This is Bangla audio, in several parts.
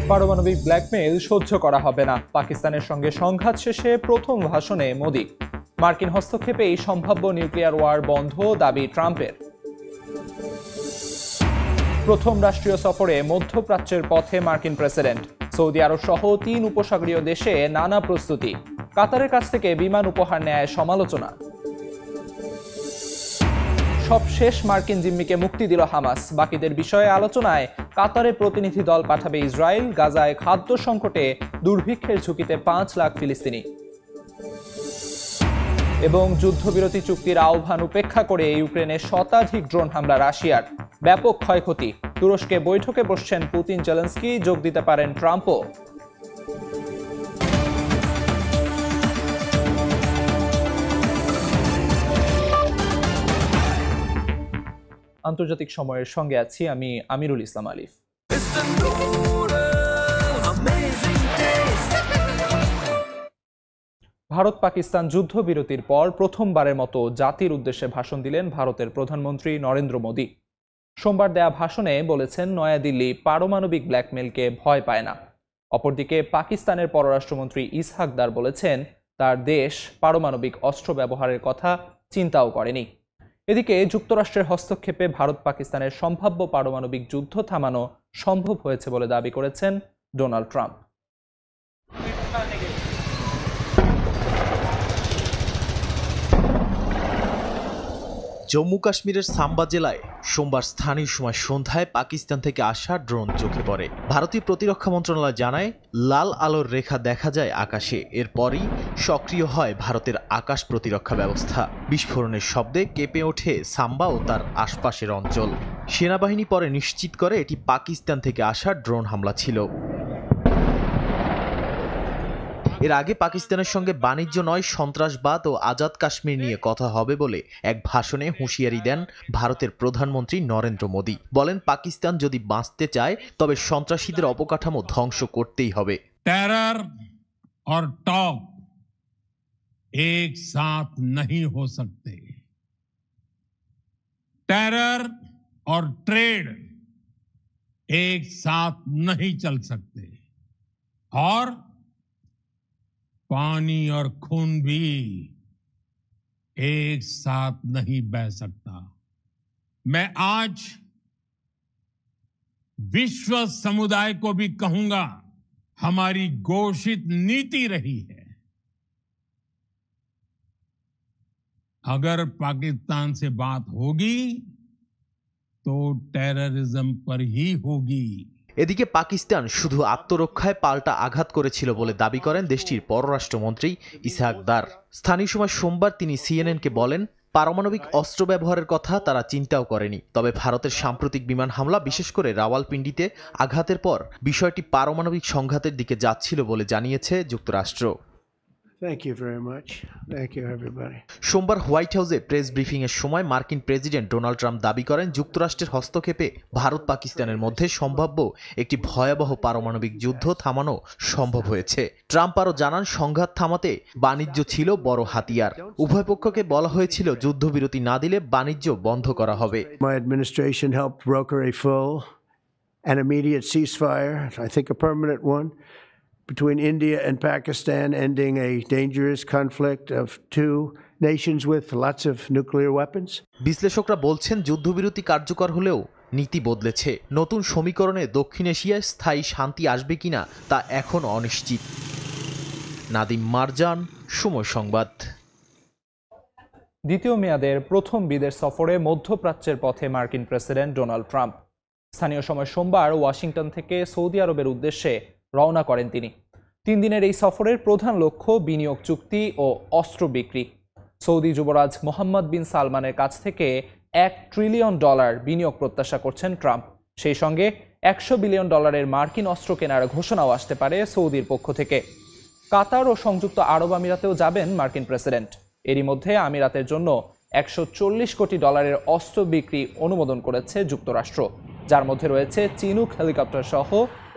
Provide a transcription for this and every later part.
পারমাণবিক ব্ল্যাকমেইল সহ্য করা হবে না, পাকিস্তানের সঙ্গে সংঘাত শেষে প্রথম ভাষণে মোদি। মার্কিন হস্তক্ষেপেই সম্ভাব্য নিউক্লিয়ার ওয়ার বন্ধ দাবি ট্রাম্পের। প্রথম রাষ্ট্রীয় সফরে মধ্যপ্রাচ্যের পথে মার্কিন প্রেসিডেন্ট। সৌদি আরব সহ 3 উপসাগরীয় দেশে নানা প্রস্তুতি। কাতারের কাছ থেকে বিমান উপহার নেয় সমালোচনা। সবশেষ মার্কিন জিম্মিকে মুক্তি দিল হামাস। বাকিদের বিষয়ে আলোচনায় কাতারে প্রতিনিধি দল পাঠাবে ইসরায়েল। গাজায় খাদ্য সংকটে দুর্ভিক্ষের ঝুঁকিতে 5 লাখ ফিলিস্তিনি। এবং যুদ্ধবিরতি চুক্তির আহ্বান উপেক্ষা করে ইউক্রেনে শতাধিক ড্রোন হামলা রাশিয়ার। ব্যাপক ক্ষয়ক্ষতি। তুরস্কে বৈঠকে বসছেন পুতিন, জেলেনস্কি। যোগ দিতে পারেন ট্রাম্পও। আন্তর্জাতিক সময়ের সঙ্গে আছি আমি আমিরুল ইসলাম আলিফ। ভারত পাকিস্তান যুদ্ধবিরতির পর প্রথমবারের মতো জাতির উদ্দেশ্যে ভাষণ দিলেন ভারতের প্রধানমন্ত্রী নরেন্দ্র মোদি। সোমবার দেয়া ভাষণে বলেছেন, নয়াদিল্লি পারমাণবিক ব্ল্যাকমেইলকে ভয় পায় না। অপরদিকে পাকিস্তানের পররাষ্ট্রমন্ত্রী ইসহাক দার বলেছেন, তার দেশ পারমাণবিক অস্ত্র ব্যবহারের কথা চিন্তাও করেনি। এদিকে যুক্তরাষ্ট্রের হস্তক্ষেপে ভারত পাকিস্তানের সম্ভাব্য পারমাণবিক যুদ্ধ থামানো সম্ভব হয়েছে বলে দাবি করেছেন ডোনাল্ড ট্রাম্প। জম্মু কাশ্মীরের সাম্বা জেলায় সোমবার স্থানীয় সময় সন্ধ্যায় পাকিস্তান থেকে আসা ড্রোন চোখে পড়ে। ভারতীয় প্রতিরক্ষা মন্ত্রণালয় জানায়, লাল আলোর রেখা দেখা যায় আকাশে। এরপরই সক্রিয় হয় ভারতের আকাশ প্রতিরক্ষা ব্যবস্থা। বিস্ফোরণের শব্দে কেঁপে ওঠে সাম্বা ও তার আশপাশের অঞ্চল। সেনাবাহিনী পরে নিশ্চিত করে এটি পাকিস্তান থেকে আসা ড্রোন হামলা ছিল। এর আগে পাকিস্তানের সঙ্গে বাণিজ্য নয়, সন্ত্রাসবাদ ও আজাদ কাশ্মীর নিয়ে কথা হবে বলে এক ভাষণে হুঁশিয়ারি দেন ভারতের প্রধানমন্ত্রী নরেন্দ্র মোদি। বলেন, পাকিস্তান যদি বাঁচতে চায় তবে সন্ত্রাসীদের অবকাঠামো ধ্বংস করতেই হবে। टेरर और टॉप एक साथ नहीं हो सकते। टेरर और ट्रेड एक साथ नहीं चल सकते और पानी और खून भी एक साथ नहीं बह सकता। मैं आज विश्व समुदाय को भी कहूंगा, हमारी घोषित नीति रही है, अगर पाकिस्तान से बात होगी तो टेररिज्म पर ही होगी। এদিকে পাকিস্তান শুধু আত্মরক্ষায় পাল্টা আঘাত করেছিল বলে দাবি করেন দেশটির পররাষ্ট্রমন্ত্রী ইসহাক দার। স্থানীয় সময় সোমবার তিনি সিএনএনকে বলেন, পারমাণবিক অস্ত্র ব্যবহারের কথা তারা চিন্তাও করেনি। তবে ভারতের সাম্প্রতিক বিমান হামলা, বিশেষ করে রাওয়ালপিন্ডিতে আঘাতের পর বিষয়টি পারমাণবিক সংঘাতের দিকে যাচ্ছিল বলে জানিয়েছে যুক্তরাষ্ট্র। Thank you very much. Thank you, everybody. সোমবার হোয়াইট হাউসে প্রেস ব্রিফিং এর সময় মার্কিন প্রেসিডেন্ট ডোনাল্ড ট্রাম্প দাবি করেন, যুক্তরাষ্ট্রের হস্তক্ষেপে ভারত পাকিস্তানের মধ্যে সম্ভাব্য একটি ভয়াবহ পারমাণবিক যুদ্ধ থামানো সম্ভব হয়েছে। ট্রাম্প আরও জানান, সংঘাত থামাতে বাণিজ্য ছিল বড় হাতিয়ার। উভয় পক্ষকে বলা হয়েছিল যুদ্ধবিরতি না দিলে বাণিজ্য বন্ধ করা হবে। My administration helped broker a full and immediate ceasefire, I think a permanent one, between India and Pakistan, ending a dangerous conflict of two nations with lots of nuclear weapons. বিশ্লেষকরা বলছেন, যুদ্ধবিরতি কার্যকর হলেও নীতি বদলেছে। নতুন সমীকরণে দক্ষিণ এশিয়ায় স্থায়ী শান্তি আসবে কিনা তা এখন অনিশ্চিত। নাদিম মারজান, সময় সংবাদ। দ্বিতীয় মেয়াদের প্রথম বিদেশ সফরে মধ্যপ্রাচ্যের পথে মার্কিন প্রেসিডেন্ট ডোনাল্ড ট্রাম্প। স্থানীয় সময় সোমবার ওয়াশিংটন থেকে সৌদি আরবের উদ্দেশ্যে রওনা করেন তিনি। 3 দিনের এই সফরের প্রধান লক্ষ্য বিনিয়োগ চুক্তি ও অস্ত্র বিক্রি। সৌদি যুবরাজ মোহাম্মদ বিন সালমানের কাছ থেকে $1 ট্রিলিয়ন বিনিয়োগ প্রত্যাশা করছেন ট্রাম্প। সেই সঙ্গে $100 বিলিয়ন মার্কিন অস্ত্র কেনার ঘোষণাও আসতে পারে সৌদির পক্ষ থেকে। কাতার ও সংযুক্ত আরব আমিরাতেও যাবেন মার্কিন প্রেসিডেন্ট। এরই মধ্যে আমিরাতের জন্য $140 কোটি অস্ত্র বিক্রি অনুমোদন করেছে যুক্তরাষ্ট্র, যার মধ্যে রয়েছে চিনুক হেলিকপ্টার সহ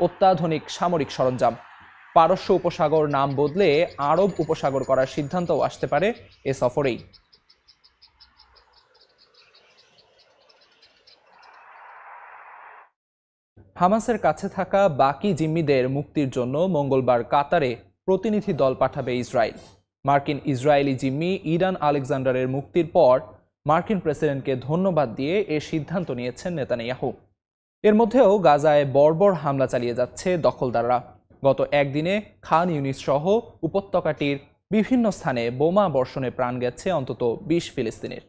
অত্যাধুনিক সামরিক সরঞ্জাম। পারস্য উপসাগর নাম বদলে আরব উপসাগর করার সিদ্ধান্তও আসতে পারে এ সফরেই। হামাসের কাছে থাকা বাকি জিম্মিদের মুক্তির জন্য মঙ্গলবার কাতারে প্রতিনিধি দল পাঠাবে ইসরায়েল। মার্কিন ইসরায়েলি জিম্মি ইডান আলেকজান্ডারের মুক্তির পর মার্কিন প্রেসিডেন্টকে ধন্যবাদ দিয়ে এ সিদ্ধান্ত নিয়েছেন নেতানিয়াহু। এর মধ্যেও গাজায় বর্বর হামলা চালিয়ে যাচ্ছে দখলদাররা। গত একদিনে খান ইউনিস সহ উপত্যকাটির বিভিন্ন স্থানে বোমা বর্ষণে প্রাণ গেছে অন্তত ২০ ফিলিস্তিনির।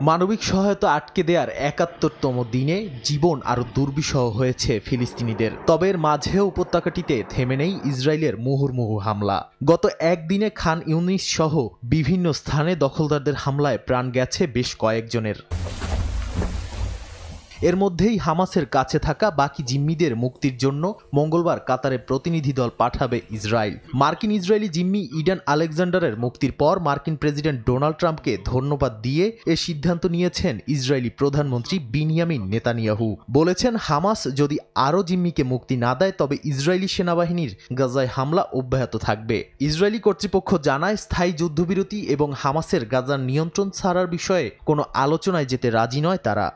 মানবিক সহায়তা আটকে দেওয়ার ৭১তম দিনে জীবন আরও দুর্বিষহ হয়েছে ফিলিস্তিনিদের। তবে এর মাঝেও উপত্যকাটিতে থেমে নেই ইসরায়েলের মুহুর্মুহু হামলা। গত একদিনে খান ইউনিস সহ বিভিন্ন স্থানে দখলদারদের হামলায় প্রাণ গেছে বেশ কয়েকজনের। এর মধ্যেই হামাসের কাছে থাকা বাকি জিম্মিদের মুক্তির জন্য মঙ্গলবার কাতারে প্রতিনিধি দল পাঠাবে ইসরায়েল। মার্কিন ইসরায়েলি জিম্মি ইডান আলেকজান্ডারের মুক্তির পর মার্কিন প্রেসিডেন্ট ডোনাল্ড ট্রাম্পকে ধন্যবাদ দিয়ে এ সিদ্ধান্ত নিয়েছেন ইসরায়েলি প্রধানমন্ত্রী বিনিয়ামিন নেতানিয়াহু। বলেছেন, হামাস যদি আরও জিম্মিকে মুক্তি না দেয় তবে ইসরায়েলি সেনাবাহিনীর গাজায় হামলা অব্যাহত থাকবে। ইসরায়েলি কর্তৃপক্ষ জানায়, স্থায়ী যুদ্ধবিরতি এবং হামাসের গাজার নিয়ন্ত্রণ ছাড়ার বিষয়ে কোনো আলোচনায় যেতে রাজি নয় তারা।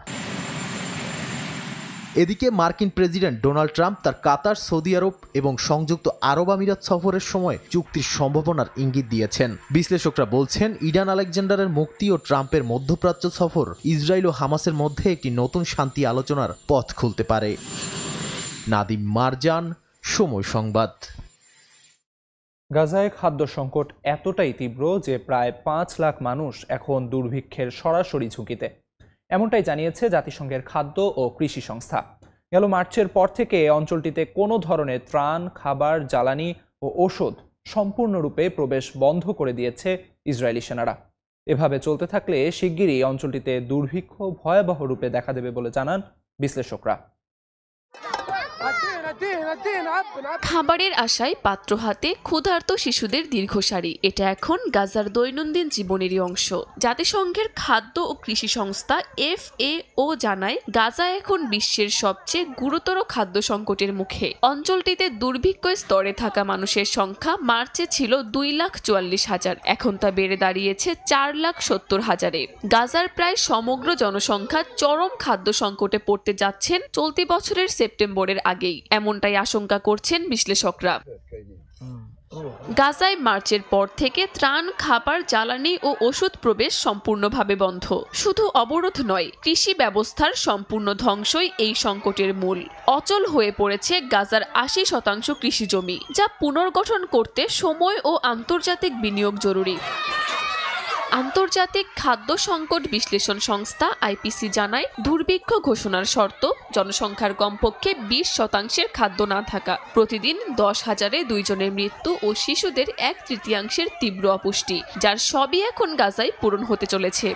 এদিকে মার্কিন প্রেসিডেন্ট ডোনাল্ড ট্রাম্প তার কাতার, সৌদি আরব এবং সংযুক্ত আরব আমিরাত সফরের সময় চুক্তির সম্ভাবনার ইঙ্গিত দিয়েছেন। বিশ্লেষকরা বলছেন, ইডান আলেকজান্ডারের মুক্তি ও ট্রাম্পের মধ্যপ্রাচ্য সফর ইসরায়েল ও হামাসের মধ্যে একটি নতুন শান্তি আলোচনার পথ খুলতে পারে। নাদিম মারজান, সময় সংবাদ। গাজায় খাদ্য সংকট এতটাই তীব্র যে প্রায় ৫ লাখ মানুষ এখন দুর্ভিক্ষের সরাসরি ঝুঁকিতে। এমনটাই জানিয়েছে জাতিসংঘের খাদ্য ও কৃষি সংস্থা। গেল মার্চের পর থেকে অঞ্চলটিতে কোনো ধরনের ত্রাণ, খাবার, জ্বালানি ও ওষুধ সম্পূর্ণরূপে প্রবেশ বন্ধ করে দিয়েছে ইসরায়েলি সেনারা। এভাবে চলতে থাকলে শিগগিরই অঞ্চলটিতে দুর্ভিক্ষ ভয়াবহ রূপে দেখা দেবে বলে জানান বিশ্লেষকরা। খাবারের আশায় পাত্র হাতে ক্ষুধার্ত শিশুদের দীর্ঘ সারি, এটা এখন গাজার দৈনন্দিন জীবনেরই অংশ। জাতিসংঘের খাদ্য ও কৃষি সংস্থা FAO জানায়, গাজা এখন বিশ্বের সবচেয়ে গুরুতর খাদ্য সংকটের মুখে। অঞ্চলটিতে দুর্ভিক্ষ স্তরে থাকা মানুষের সংখ্যা মার্চে ছিল 2,44,000, এখন তা বেড়ে দাঁড়িয়েছে 4,70,000-এ। গাজার প্রায় সমগ্র জনসংখ্যা চরম খাদ্য সংকটে পড়তে যাচ্ছেন চলতি বছরের সেপ্টেম্বরের আগেই, এমনটাই আশঙ্কা করছেন বিশ্লেষকরা। গাজায় মার্চের পর থেকে ত্রাণ, খাবার, জ্বালানি ও ওষুধ প্রবেশ সম্পূর্ণভাবে বন্ধ। শুধু অবরোধ নয়, কৃষি ব্যবস্থার সম্পূর্ণ ধ্বংসই এই সংকটের মূল। অচল হয়ে পড়েছে গাজার 80% কৃষি জমি, যা পুনর্গঠন করতে সময় ও আন্তর্জাতিক বিনিয়োগ জরুরি। আন্তর্জাতিক খাদ্য সংকট বিশ্লেষণ সংস্থা IPC জানায়, দুর্ভিক্ষ ঘোষণার শর্ত জনসংখ্যার কমপক্ষে 20% খাদ্য না থাকা, প্রতিদিন 10,000-এ 2 জনের মৃত্যু ও শিশুদের 1/3 তীব্র অপুষ্টি, যার সবই এখন গাজায় পূরণ হতে চলেছে।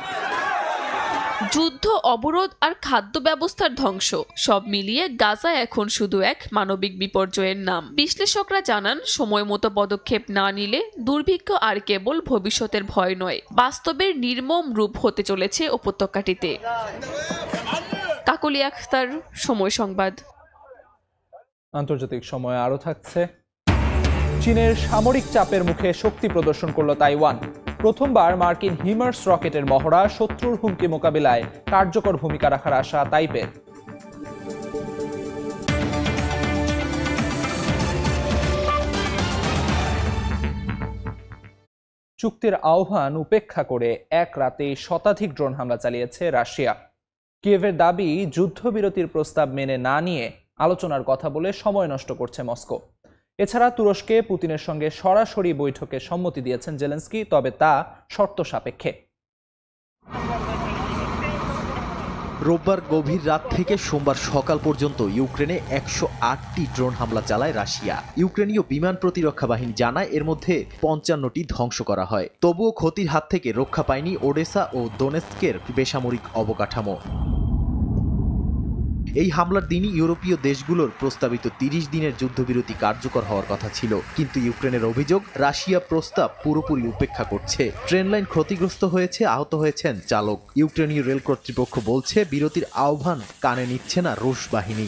যুদ্ধ, অবরোধ আর খাদ্য ব্যবস্থার ধ্বংস সব মিলিয়ে গাজা এখন শুধু এক মানবিক বিপর্যয়ের নাম। বিশ্লেষকরা জানান, সময় মতো পদক্ষেপ না নিলে দুর্ভিক্ষ আর কেবল ভবিষ্যতের ভয় নয়, বাস্তবের নির্মম রূপ হতে চলেছে উপত্যকাটিতে। কাকলি আখতার, সময় সংবাদ। আন্তর্জাতিক সময় আরও থাকছে। চীনের সামরিক চাপের মুখে শক্তি প্রদর্শন করল তাইওয়ান। প্রথমবার মার্কিন হিমার্স রকেটের মহড়া, শত্রুর হুমকি মোকাবিলায় কার্যকর ভূমিকা রাখার আশা তাইপের। চুক্তির আহ্বান উপেক্ষা করে এক রাতে শতাধিক ড্রোন হামলা চালিয়েছে রাশিয়া। কিয়েভের দাবি, যুদ্ধবিরতির প্রস্তাব মেনে না নিয়ে আলোচনার কথা বলে সময় নষ্ট করছে মস্কো। এছাড়া তুরস্কে পুতিনের সঙ্গে সরাসরি বৈঠকে সম্মতি দিয়েছেন জেলেনস্কি, তবে তা শর্ত সাপেক্ষে। রোববার গভীর রাত থেকে সোমবার সকাল পর্যন্ত ইউক্রেনে 108টি ড্রোন হামলা চালায় রাশিয়া। ইউক্রেনীয় বিমান প্রতিরক্ষা বাহিনী জানায়, এর মধ্যে 55টি ধ্বংস করা হয়। তবুও ক্ষতির হাত থেকে রক্ষা পায়নি ওডেসা ও দোনেৎস্কের বেসামরিক অবকাঠামো। এই হামলার দিনই ইউরোপীয় দেশগুলোর প্রস্তাবিত 30 দিনের যুদ্ধবিরতি কার্যকর হওয়ার কথা ছিল, কিন্তু ইউক্রেনের অভিযোগ রাশিয়া প্রস্তাব পুরোপুরি উপেক্ষা করছে। ট্রেন লাইন ক্ষতিগ্রস্ত হয়েছে, আহত হয়েছেন চালক। ইউক্রেনীয় রেল কর্তৃপক্ষ বলছে বিরতির আহ্বান কানে নিচ্ছে না রুশ বাহিনী।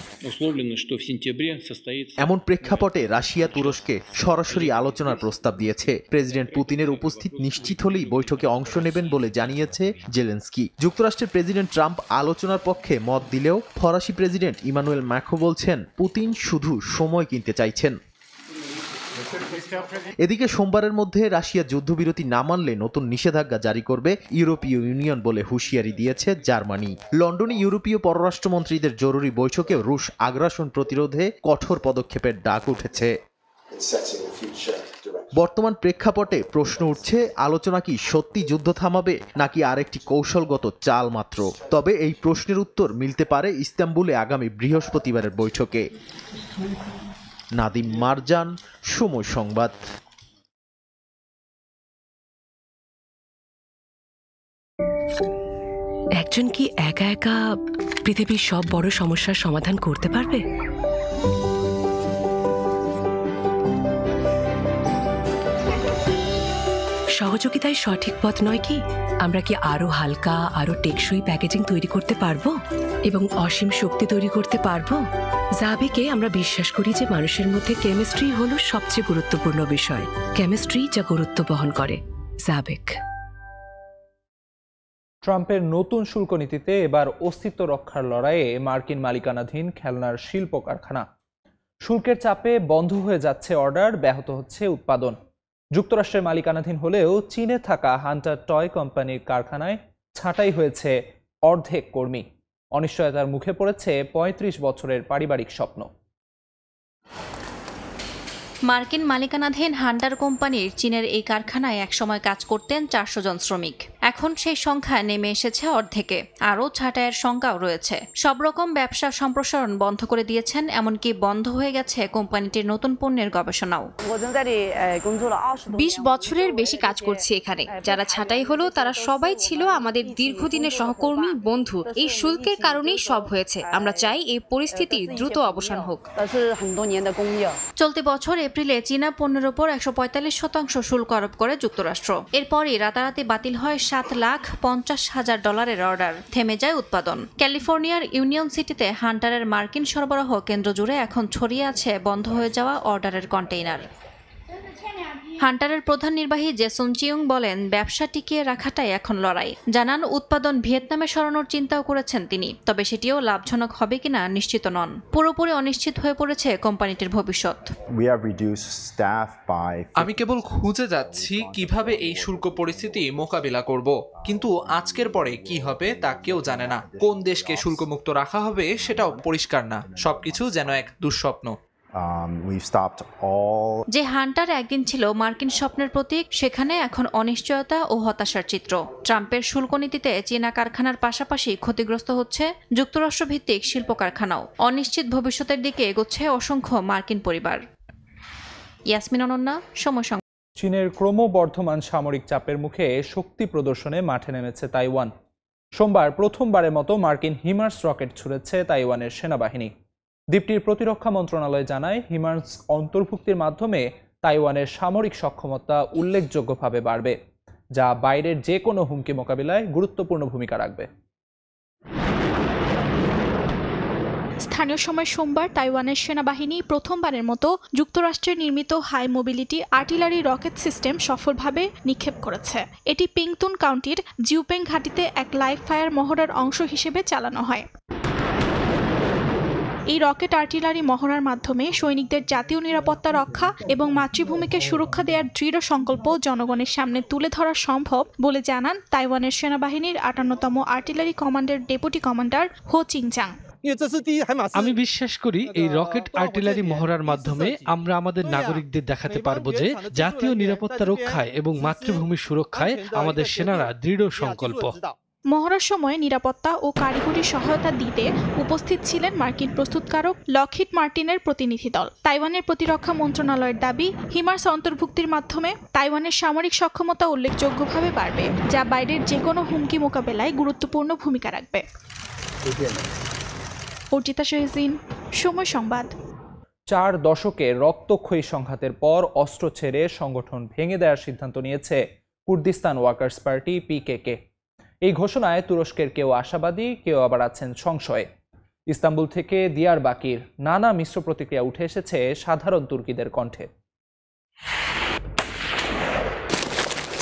এমন প্রেক্ষাপটে রাশিয়া তুরস্কে সরাসরি আলোচনার প্রস্তাব দিয়েছে। প্রেসিডেন্ট পুতিনের উপস্থিত নিশ্চিত হলেই বৈঠকে অংশ নেবেন বলে জানিয়েছে জেলেনস্কি। যুক্তরাষ্ট্রের প্রেসিডেন্ট ট্রাম্প আলোচনার পক্ষে মত দিলেও ফরাসি প্রেসিডেন্ট ইমানুয়েল ম্যাক্রো বলছেন পুতিন শুধু সময় কিনতে চাইছেন। এদিকে সোমবারের মধ্যে রাশিয়া যুদ্ধবিরতি না মানলে নতুন নিষেধাজ্ঞা জারি করবে ইউরোপীয় ইউনিয়ন বলে হুঁশিয়ারি দিয়েছে জার্মানি। লন্ডনে ইউরোপীয় পররাষ্ট্রমন্ত্রীদের জরুরি বৈঠকে রুশ আগ্রাসন প্রতিরোধে কঠোর পদক্ষেপের ডাক উঠেছে। বর্তমান প্রেক্ষাপটে প্রশ্ন উঠছে, আলোচনা কি সত্যি যুদ্ধ থামাবে নাকি আরেকটি কৌশলগত চাল মাত্র? তবে এই প্রশ্নের উত্তর মিলতে পারে ইস্তাম্বুলে আগামী বৃহস্পতিবারের বৈঠকে। নাদিম মারজান, সময় সংবাদ। একজন কি একা একা পৃথিবীর সব বড় সমস্যার সমাধান করতে পারবে? সহযোগিতাই সঠিক পথ নয় কি? আমরা কি আরো হালকা, আরো টেকসই প্যাকেজিং তৈরি করতে পারবো এবং অসীম শক্তি তৈরি করতে পারবো? জাবেকে আমরা বিশ্বাস করি যে মানুষের মধ্যে কেমিস্ট্রি হলো সবচেয়ে গুরুত্বপূর্ণ বিষয়। কেমিস্ট্রি যা গুরুত্ব বহন করে। জাবেক। ট্রাম্পের নতুন শুল্ক নীতিতে এবার অস্তিত্ব রক্ষার লড়াইয়ে মার্কিন মালিকানাধীন খেলনার শিল্প কারখানা। শুল্কের চাপে বন্ধ হয়ে যাচ্ছে অর্ডার, ব্যাহত হচ্ছে উৎপাদন। যুক্তরাষ্ট্রের মালিকানাধীন হলেও চীনে থাকা হান্টার টয় কোম্পানির কারখানায় ছাঁটাই হয়েছে অর্ধেক কর্মী। অনিশ্চয়তার মুখে পড়েছে ৩৫ বছরের পারিবারিক স্বপ্ন। মার্কিন মালিকানাধীন হান্টার কোম্পানির চীনের এই কারখানায় একসময় কাজ করতেন 400 জন শ্রমিক। এখন সেই সংখ্যা নেমে এসেছে অর্ধেকে। আরও ছাঁটাইয়ের শঙ্কাও রয়েছে। সব রকম ব্যবসা সম্প্রসারণ বন্ধ করে দিয়েছেন, এমনকি বন্ধ হয়ে গেছে কোম্পানিটির নতুন পণ্যের গবেষণাও। 20 বছরের বেশি কাজ করছি এখানে। যারা ছাঁটাই হলো তারা সবাই ছিল আমাদের দীর্ঘদিনের সহকর্মী, বন্ধু। এই শুল্কের কারণেই সব হয়েছে। আমরা চাই এই পরিস্থিতি দ্রুত অবসান হোক। চলতি বছর এপ্রিলে চীনা পণ্যের উপর 145% শুল্ক আরোপ করে যুক্তরাষ্ট্র। এরপরই রাতারাতি বাতিল হয় $7,50,000 অর্ডার। থেমে যায় উৎপাদন। ক্যালিফোর্নিয়ার ইউনিয়ন সিটিতে হান্টারের মার্কিন সরবরাহ কেন্দ্র জুড়ে এখন ছড়িয়ে আছে বন্ধ হয়ে যাওয়া অর্ডারের কন্টেইনার। হান্টারের প্রধান নির্বাহী জেসন চিউং বলেন, ব্যবসা টিকিয়ে রাখাটাই এখন লড়াই। জানান, উৎপাদন ভিয়েতনামে সরানোর চিন্তাও করেছেন তিনি, তবে সেটিও লাভজনক হবে কিনা নিশ্চিত নন। পুরোপুরি অনিশ্চিত হয়ে পড়েছে কোম্পানিটির ভবিষ্যৎ। আমি কেবল খুঁজে যাচ্ছি কিভাবে এই শুল্ক পরিস্থিতি মোকাবিলা করব, কিন্তু আজকের পরে কি হবে তা কেউ জানে না। কোন দেশকে শুল্কমুক্ত রাখা হবে সেটাও পরিষ্কার না। সবকিছু যেন এক দুঃস্বপ্ন। যে হান্টার একদিন ছিল মার্কিন স্বপ্নের প্রতীক, সেখানে এখন অনিশ্চয়তা ও হতাশার চিত্র। ট্রাম্পের শুল্ক নীতিতে চীনা কারখানার পাশাপাশি ক্ষতিগ্রস্ত হচ্ছে যুক্তরাষ্ট্র ভিত্তিক শিল্প কারখানাও। অনিশ্চিত ভবিষ্যতের দিকে এগোচ্ছে অসংখ্য মার্কিন পরিবার। ইয়াসমিন অনন্যা, সময় সংবাদ। চীনের ক্রমবর্ধমান সামরিক চাপের মুখে শক্তি প্রদর্শনে মাঠে নেমেছে তাইওয়ান। সোমবার প্রথমবারের মতো মার্কিন হিমার্স রকেট ছুড়েছে তাইওয়ানের সেনাবাহিনী। দ্বীপটির প্রতিরক্ষা মন্ত্রণালয় জানায়, হিমার্স অন্তর্ভুক্তির মাধ্যমে তাইওয়ানের সামরিক সক্ষমতা উল্লেখযোগ্যভাবে বাড়বে, যা বাইরের যে কোনো হুমকি মোকাবিলায় গুরুত্বপূর্ণ ভূমিকা রাখবে। স্থানীয় সময় সোমবার তাইওয়ানের সেনাবাহিনী প্রথমবারের মতো যুক্তরাষ্ট্রের নির্মিত high mobility artillery rocket system সফলভাবে নিক্ষেপ করেছে। এটি পিংতুন কাউন্টির জিউপেং ঘাঁটিতে এক লাইভ ফায়ার মহড়ার অংশ হিসেবে চালানো হয়। এই রকেট আর্টিলারি মহড়ার মাধ্যমে সৈনিকদের জাতীয় নিরাপত্তা রক্ষা এবং মাতৃভূমিকে সুরক্ষা দেওয়ার দৃঢ় সংকল্প জনগণের সামনে তুলে ধরা সম্ভব বলে জানান তাইওয়ানের সেনাবাহিনীর 58তম আর্টিলারি কমান্ডের ডেপুটি কমান্ডার হো চিংচাং। আমি বিশ্বাস করি এই রকেট আর্টিলারি মহড়ার মাধ্যমে আমরা আমাদের নাগরিকদের দেখাতে পারবো যে জাতীয় নিরাপত্তা রক্ষায় এবং মাতৃভূমির সুরক্ষায় আমাদের সেনারা দৃঢ় সংকল্প। মহড়ার সময় নিরাপত্তা ও কারিগরি সহায়তা দিতে উপস্থিত ছিলেন মার্কিন প্রস্তুতকারক লকহিড মার্টিনের প্রতিনিধি দল। তাইওয়ানের প্রতিরক্ষা মন্ত্রণালয়ের দাবি, হিমার্স অন্তর্ভুক্তির মাধ্যমে তাইওয়ানের সামরিক সক্ষমতা উল্লেখযোগ্যভাবে বাড়বে, যা বাইরের যে কোনো হুমকি মোকাবেলায় গুরুত্বপূর্ণ ভূমিকা রাখবে। অর্জিতা শাহজিন, সময় সংবাদ। 4 দশকে রক্তক্ষয়ী সংঘাতের পর অস্ত্র ছেড়ে সংগঠন ভেঙে দেওয়ার সিদ্ধান্ত নিয়েছে কুর্দিস্তান ওয়ার্কার্স পার্টি পিকেকে। এই ঘোষণায় তুরস্কের কেউ আশাবাদী, কেউ আবার আছেন সংশয়ে। ইস্তাম্বুল থেকে দিয়ারবাকির নানা মিশ্র প্রতিক্রিয়া উঠে এসেছে সাধারণ তুর্কিদের কণ্ঠে।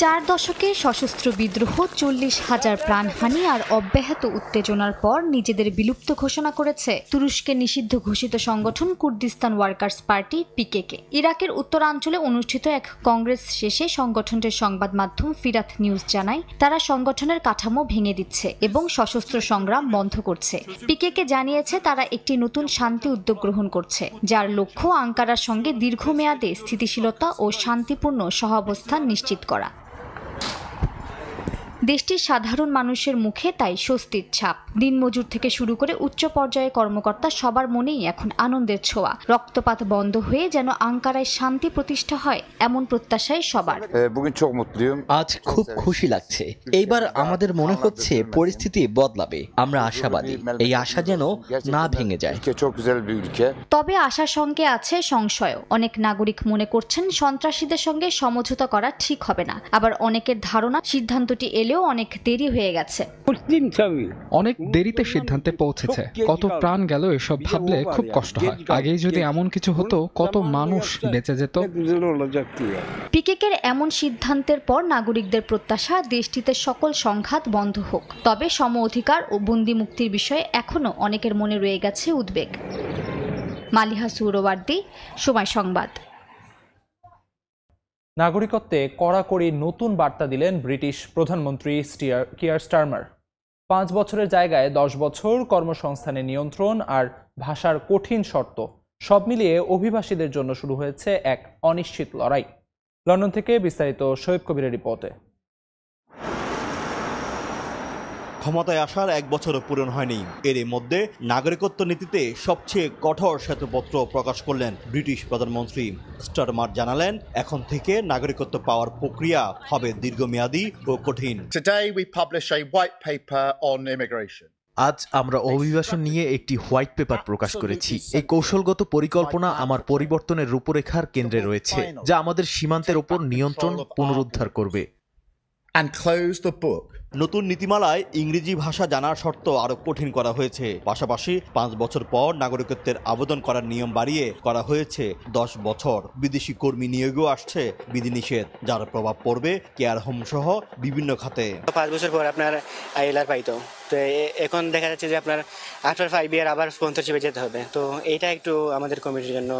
4 দশকে সশস্ত্র বিদ্রোহ, 40,000 প্রাণহানি আর অব্যাহত উত্তেজনার পর নিজেদের বিলুপ্ত ঘোষণা করেছে তুরস্কের নিষিদ্ধ ঘোষিত সংগঠন কুর্দিস্তান ওয়ার্কার্স পার্টি পিকেকে। ইরাকের উত্তরাঞ্চলে অনুষ্ঠিত এক কংগ্রেস শেষে সংগঠনটির সংবাদ মাধ্যম ফিরাত নিউজ জানায় তারা সংগঠনের কাঠামো ভেঙে দিচ্ছে এবং সশস্ত্র সংগ্রাম বন্ধ করছে। পিকেকে জানিয়েছে তারা একটি নতুন শান্তি উদ্যোগ গ্রহণ করছে, যার লক্ষ্য আঙ্কারার সঙ্গে দীর্ঘমেয়াদে স্থিতিশীলতা ও শান্তিপূর্ণ সহাবস্থান নিশ্চিত করা। দেশটির সাধারণ মানুষের মুখে তাই স্বস্তির ছাপ। দিনমজুর থেকে শুরু করে উচ্চ পর্যায়ে কর্মকর্তা সবার মনেই এখন আনন্দের ছোঁয়া। রক্তপাত বন্ধ হয়ে যেন আঙ্কারায় শান্তি প্রতিষ্ঠা হয়, এমন প্রত্যাশায় সবার। আজ খুব খুশি লাগছে। এইবার আমাদের মনে হচ্ছে পরিস্থিতি বদলাবে। আমরা আশাবাদী, এই আশা যেন না ভেঙে যায়। তবে আশার সঙ্গে আছে সংশয়। অনেক নাগরিক মনে করছেন সন্ত্রাসীদের সঙ্গে সমঝোতা করা ঠিক হবে না। আবার অনেকের ধারণা সিদ্ধান্তটি অনেক দেরি হয়ে গেছে। অনেক দেরিতে সিদ্ধান্তে পৌঁছেছে। কত প্রাণ গেল এসব ভাবলে খুব কষ্ট হয়। আগেই যদি এমন কিছু হতো, কত মানুষ বেঁচে যেত। পিকেকের এমন সিদ্ধান্তের পর নাগরিকদের প্রত্যাশা দেশটিতে সকল সংঘাত বন্ধ হোক। তবে সম অধিকার ও বন্দি মুক্তির বিষয়ে এখনো অনেকের মনে রয়ে গেছে উদ্বেগ। মালিহা সুহরাওয়ার্দী, সময় সংবাদ। নাগরিকত্বে কড়াকড়ি নতুন বার্তা দিলেন ব্রিটিশ প্রধানমন্ত্রী কিয়ার স্টারমার। 5 বছরের জায়গায় 10 বছর, কর্মসংস্থানের নিয়ন্ত্রণ আর ভাষার কঠিন শর্ত সব মিলিয়ে অভিবাসীদের জন্য শুরু হয়েছে এক অনিশ্চিত লড়াই। লন্ডন থেকে বিস্তারিত শোয়েব কবিরের রিপোর্টে। ক্ষমতায় আসার 1 বছরও পূরণ হয়নি। এর মধ্যে নাগরিকত্ব নীতিতে সবচেয়ে কঠোর শ্বেতপত্র প্রকাশ করলেন ব্রিটিশ প্রধানমন্ত্রী। স্টারমার জানালেন, এখন থেকে নাগরিকত্ব পাওয়ার প্রক্রিয়া হবে দীর্ঘমেয়াদী ও কঠিন। আজ আমরা অভিবাসন নিয়ে একটি হোয়াইট পেপার প্রকাশ করেছি। এই কৌশলগত পরিকল্পনা আমার পরিবর্তনের রূপরেখার কেন্দ্রে রয়েছে, যা আমাদের সীমান্তের উপর নিয়ন্ত্রণ পুনরুদ্ধার করবে। নতুন নীতিমালায় ইংরেজি ভাষা জানার শর্ত আরো কঠিন করা হয়েছে। পাশাপাশি 5 বছর পর নাগরিকত্বের আবেদন করার নিয়ম বাড়িয়ে করা হয়েছে 10 বছর। বিদেশি কর্মী নিয়োগেও আসছে বিধিনিষেধ, যার প্রভাব পড়বে কেয়ার হোম সহ বিভিন্ন খাতে। 5 বছর পর আপনার আইএলআর পাইতো, তো এখন দেখা যাচ্ছে যে আপনার আফটার 5 ইয়ার আবার স্পন্সরশিপে যেতে হবে। তো এইটা একটু আমাদের কমিটির জন্য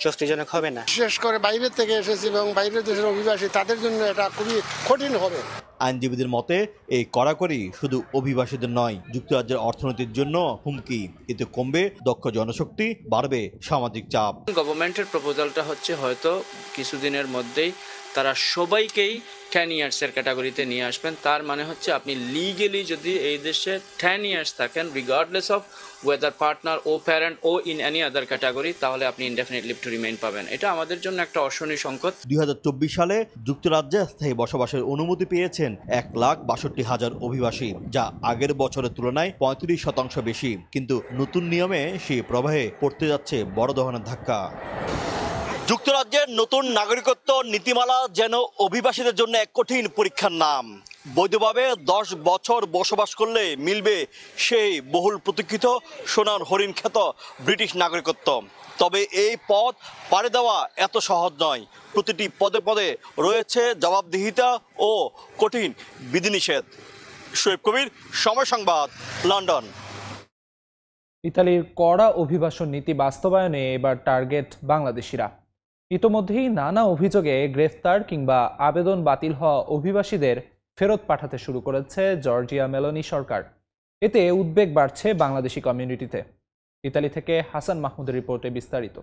স্বস্তিজনক হবে না। বিশেষ করে বাইরের থেকে এসেছে এবং বাইরের দেশের অভিবাসী, তাদের জন্য এটা খুবই কঠিন হবে। আইনজীবীদের মতে এই কড়াকড়ি শুধু অভিবাসীদের নয়, যুক্তরাজ্যের অর্থনীতির জন্য হুমকি। এতে কমবে দক্ষ জনশক্তি, বাড়বে সামাজিক চাপ। গভর্নমেন্টের প্রপোজালটা হচ্ছে হয়তো কিছুদিনের মধ্যেই তারা সবাইকেই 10 ইয়ার্সের ক্যাটাগরিতে নিয়ে আসবেন। তার মানে হচ্ছে আপনি লিগেলি যদি এই দেশে 10 ইয়ার্স থাকেন, রিগার্ডলেস অফ ওয়েদার পার্টনার ও প্যারেন্ট ও ইন এনি আদার ক্যাটাগরি, তাহলে আপনি ইনডেফিনিট লিভ টু রিমেইন পাবেন। এটা আমাদের জন্য একটা অশনি সংকট। 2024 সালে যুক্তরাজ্যে স্থায়ী বসবাসের অনুমতি পেয়েছেন 1,62,000 অভিবাসী, যা আগের বছরের তুলনায় 35% বেশি। কিন্তু নতুন নিয়মে সেই প্রবাহে পড়তে যাচ্ছে বড় ধরনের ধাক্কা। যুক্তরাজ্যের নতুন নাগরিকত্ব নীতিমালা যেন অভিবাসীদের জন্য এক কঠিন পরীক্ষার নাম। বৈধভাবে 10 বছর বসবাস করলে মিলবে সেই বহুল প্রতীক্ষিত সোনার হরিণ খ্যাত ব্রিটিশ নাগরিকত্ব। তবে এই পথ পাড়ি দেওয়া এত সহজ নয়। প্রতিটি পদে পদে রয়েছে জবাবদিহিতা ও কঠিন বিধিনিষেধ। শোয়েব কবির, সময় সংবাদ, লন্ডন। ইতালির কড়া অভিবাসন নীতি বাস্তবায়নে এবার টার্গেট বাংলাদেশিরা। ইতোমধ্যেই নানা অভিযোগে গ্রেফতার কিংবা আবেদন বাতিল হওয়া অভিবাসীদের ফেরত পাঠাতে শুরু করেছে জর্জিয়া মেলোনি সরকার। এতে উদ্বেগ বাড়ছে বাংলাদেশি কমিউনিটিতে। ইতালি থেকে হাসান মাহমুদের রিপোর্টে বিস্তারিত।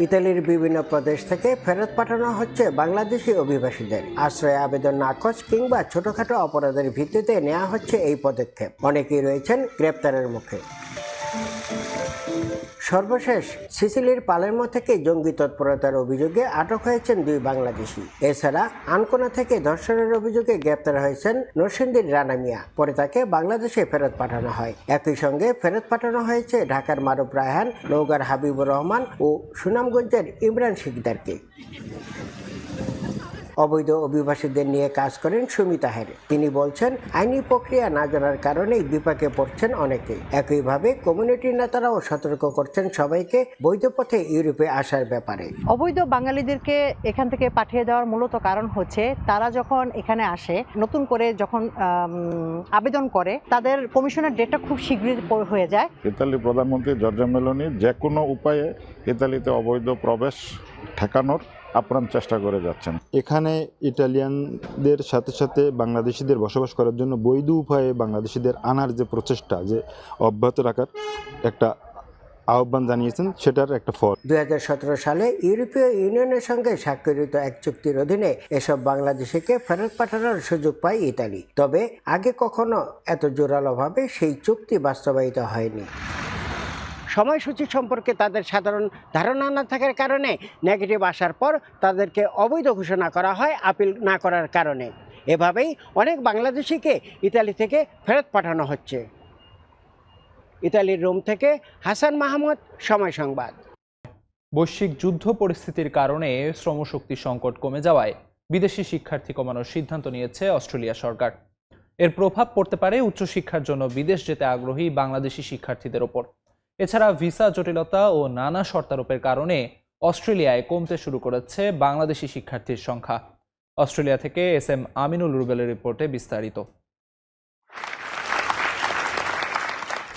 ইতালির বিভিন্ন প্রদেশ থেকে ফেরত পাঠানো হচ্ছে বাংলাদেশি অভিবাসীদের। আশ্রয় আবেদন নাকচ কিংবা ছোটখাটো অপরাধের ভিত্তিতে নেওয়া হচ্ছে এই পদক্ষেপ। অনেকেই রয়েছেন গ্রেপ্তারের মুখে। সর্বশেষ সিসিলির পালের্মো থেকে জঙ্গি তৎপরতার অভিযোগে আটক হয়েছেন 2 বাংলাদেশি। এছাড়া আনকোনা থেকে ধর্ষণের অভিযোগে গ্রেপ্তার হয়েছেন নরসিংদীর রানা মিয়া। পরে তাকে বাংলাদেশে ফেরত পাঠানো হয়। একই সঙ্গে ফেরত পাঠানো হয়েছে ঢাকার মারুফ রায়হান, নওগাঁর হাবিবুর রহমান ও সুনামগঞ্জের ইমরান শিকদারকে। অবৈধ অভিবাসীদের নিয়ে কাজ করেন সুমিতা হের। তিনি বলছেন, আইনি প্রক্রিয়া না জানার কারণেই বিপাকে পড়ছেন অনেকে। একইভাবে কমিউনিটির নেতারাও সতর্ক করছেন সবাইকে বৈধ পথে ইউরোপে আসার ব্যাপারে। অবৈধ বাঙালিদেরকে এখান থেকে পাঠিয়ে দেওয়ার মূলত কারণ হচ্ছে তারা যখন এখানে আসে, নতুন করে যখন আবেদন করে, তাদের কমিশনের ডেটটা খুব শীঘ্রই হয়ে যায়। ইতালির প্রধানমন্ত্রী জর্জা মেলোনি যে কোনো উপায়ে ইতালিতে অবৈধ প্রবেশ ঠেকানোর আপ্রাণ চেষ্টা করে যাচ্ছেন। এখানে ইটালিয়ানদের সাথে সাথে বাংলাদেশিদের বসবাস করার জন্য বৈধ উপায়ে বাংলাদেশিদের আনার যে প্রচেষ্টা, যে অব্যাহত রাখার একটা আহ্বান জানিয়েছেন, সেটার একটা ফল। 2017 সালে ইউরোপীয় ইউনিয়নের সঙ্গে স্বাক্ষরিত এক চুক্তির অধীনে এসব বাংলাদেশিকে ফেরত পাঠানোর সুযোগ পায় ইতালি। তবে আগে কখনো এত জোরালোভাবে সেই চুক্তি বাস্তবায়িত হয়নি। সময়সূচি সম্পর্কে তাদের সাধারণ ধারণা না থাকার কারণে নেগেটিভ আসার পর তাদেরকে অবৈধ ঘোষণা করা হয় আপিল না করার কারণে। এভাবেই অনেক বাংলাদেশিকে ইতালি থেকে ফেরত পাঠানো হচ্ছে। ইতালির রোম থেকে হাসান মাহমুদ, সময় সংবাদ। বৈশ্বিক যুদ্ধ পরিস্থিতির কারণে শ্রমশক্তি সংকট কমে যাওয়ায় বিদেশি শিক্ষার্থী কমানোর সিদ্ধান্ত নিয়েছে অস্ট্রেলিয়া সরকার। এর প্রভাব পড়তে পারে উচ্চশিক্ষার জন্য বিদেশ যেতে আগ্রহী বাংলাদেশি শিক্ষার্থীদের ওপর। এছাড়া ভিসা জটিলতা ও নানা শর্তারোপের কারণে অস্ট্রেলিয়ায় কমতে শুরু করেছে বাংলাদেশি শিক্ষার্থীর সংখ্যা। অস্ট্রেলিয়া থেকে SM আমিনুল রুবেলের রিপোর্টে বিস্তারিত।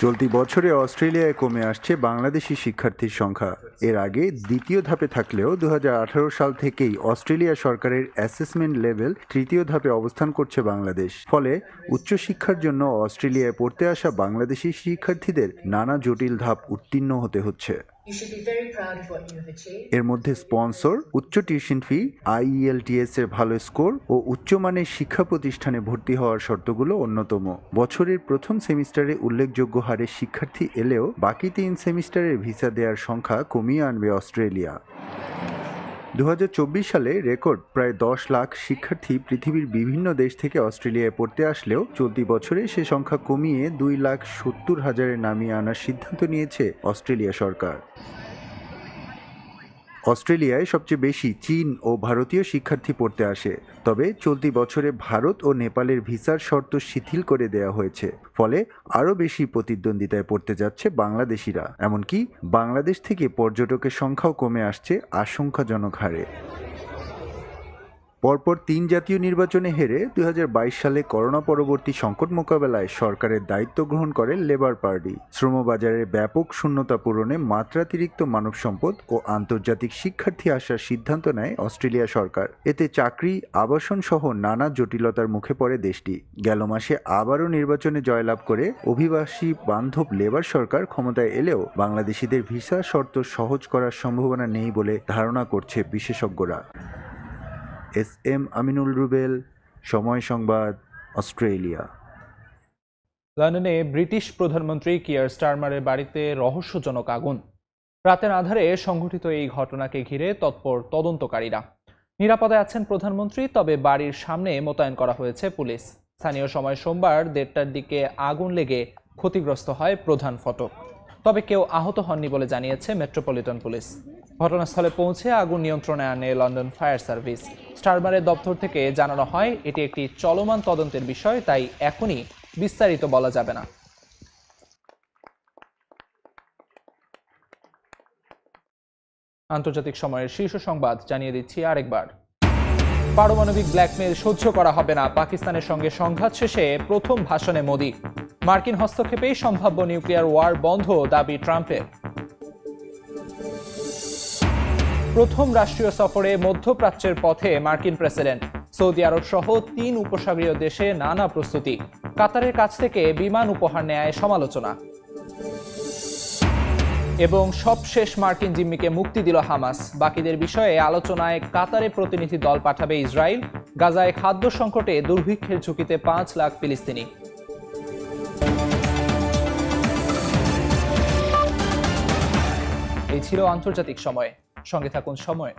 চলতি বছরে অস্ট্রেলিয়ায় কমে আসছে বাংলাদেশি শিক্ষার্থীর সংখ্যা। এর আগে দ্বিতীয় ধাপে থাকলেও 2018 সাল থেকেই অস্ট্রেলিয়া সরকারের অ্যাসেসমেন্ট লেভেল তৃতীয় ধাপে অবস্থান করছে বাংলাদেশ। ফলে উচ্চশিক্ষার জন্য অস্ট্রেলিয়ায় পড়তে আসা বাংলাদেশি শিক্ষার্থীদের নানা জটিল ধাপ উত্তীর্ণ হতে হচ্ছে। এর মধ্যে স্পন্সর, উচ্চ টিউশন ফি, IELTS এর ভালো স্কোর ও উচ্চমানের শিক্ষা প্রতিষ্ঠানে ভর্তি হওয়ার শর্তগুলো অন্যতম। বছরের প্রথম সেমিস্টারে উল্লেখযোগ্য হারে শিক্ষার্থী এলেও বাকি 3 সেমিস্টারের ভিসা দেওয়ার সংখ্যা কমিয়ে আনবে অস্ট্রেলিয়া। 2024 সালে রেকর্ড প্রায় 10 লাখ শিক্ষার্থী পৃথিবীর বিভিন্ন দেশ থেকে অস্ট্রেলিয়ায় পড়তে আসলেও চলতি বছরে সে সংখ্যা কমিয়ে 2,70,000-এ নামিয়ে আনার সিদ্ধান্ত নিয়েছে অস্ট্রেলিয়া সরকার। অস্ট্রেলিয়ায় সবচেয়ে বেশি চীন ও ভারতীয় শিক্ষার্থী পড়তে আসে। তবে চলতি বছরে ভারত ও নেপালের ভিসার শর্ত শিথিল করে দেওয়া হয়েছে। ফলে আরও বেশি প্রতিদ্বন্দ্বিতায় পড়তে যাচ্ছে বাংলাদেশিরা। এমনকি বাংলাদেশ থেকে পর্যটকের সংখ্যাও কমে আসছে আশঙ্কাজনক হারে। পরপর 3 জাতীয় নির্বাচনে হেরে 2022 সালে করোনা পরবর্তী সংকট মোকাবেলায় সরকারের দায়িত্ব গ্রহণ করে লেবার পার্টি। শ্রমবাজারের ব্যাপক শূন্যতা পূরণে মাত্রাতিরিক্ত মানব সম্পদ ও আন্তর্জাতিক শিক্ষার্থী আসার সিদ্ধান্ত নেয় অস্ট্রেলিয়া সরকার। এতে চাকরি, আবাসন সহ নানা জটিলতার মুখে পড়ে দেশটি। গেল মাসে আবারও নির্বাচনে জয়লাভ করে অভিবাসী বান্ধব লেবার সরকার ক্ষমতায় এলেও বাংলাদেশিদের ভিসা শর্ত সহজ করার সম্ভাবনা নেই বলে ধারণা করছে বিশেষজ্ঞরা। SM আমিনুল রুবেল, সময় সংবাদ, অস্ট্রেলিয়া। লন্ডনে ব্রিটিশ প্রধানমন্ত্রী কিয়ার স্টারমারের বাড়িতে রহস্যজনক আগুন। রাতের আধারে সংঘটিত এই ঘটনাকে ঘিরে তৎপর তদন্তকারীরা। নিরাপদে আছেন প্রধানমন্ত্রী, তবে বাড়ির সামনে মোতায়েন করা হয়েছে পুলিশ। স্থানীয় সময় সোমবার 1:30টার দিকে আগুন লেগে ক্ষতিগ্রস্ত হয় প্রধান ফটক। তবে কেউ আহত হননি বলে জানিয়েছে মেট্রোপলিটন পুলিশ। ঘটনাস্থলে পৌঁছে আগুন নিয়ন্ত্রণে আনে লন্ডন ফায়ার সার্ভিস। স্টারমারের দপ্তর থেকে জানানো হয় এটি একটি চলমান তদন্তের বিষয়, তাই এখনই বিস্তারিত বলা যাবে না। আন্তর্জাতিক সময়ের শীর্ষ সংবাদ জানিয়ে দিচ্ছি আরেকবার। পারমাণবিক ব্ল্যাকমেইল সহ্য করা হবে না, পাকিস্তানের সঙ্গে সংঘাত শেষে প্রথম ভাষণে মোদি। মার্কিন হস্তক্ষেপেই সম্ভাব্য নিউক্লিয়ার ওয়ার বন্ধ, দাবি ট্রাম্পের। প্রথম রাষ্ট্রীয় সফরে মধ্যপ্রাচ্যের পথে মার্কিন প্রেসিডেন্ট। সৌদি আরব সহ 3 উপসাগরীয় দেশে নানা প্রস্তুতি। কাতারের কাছ থেকে বিমান উপহার নেয় সমালোচনা। এবং সবশেষ মার্কিন জিম্মিকে মুক্তি দিল হামাস। বাকিদের বিষয়ে আলোচনায় কাতারে প্রতিনিধি দল পাঠাবে ইসরায়েল। গাজায় খাদ্য সংকটে দুর্ভিক্ষের ঝুঁকিতে 5 লাখ ফিলিস্তিনি। এই ছিল আন্তর্জাতিক সময়। সঙ্গে থাকুন সময়।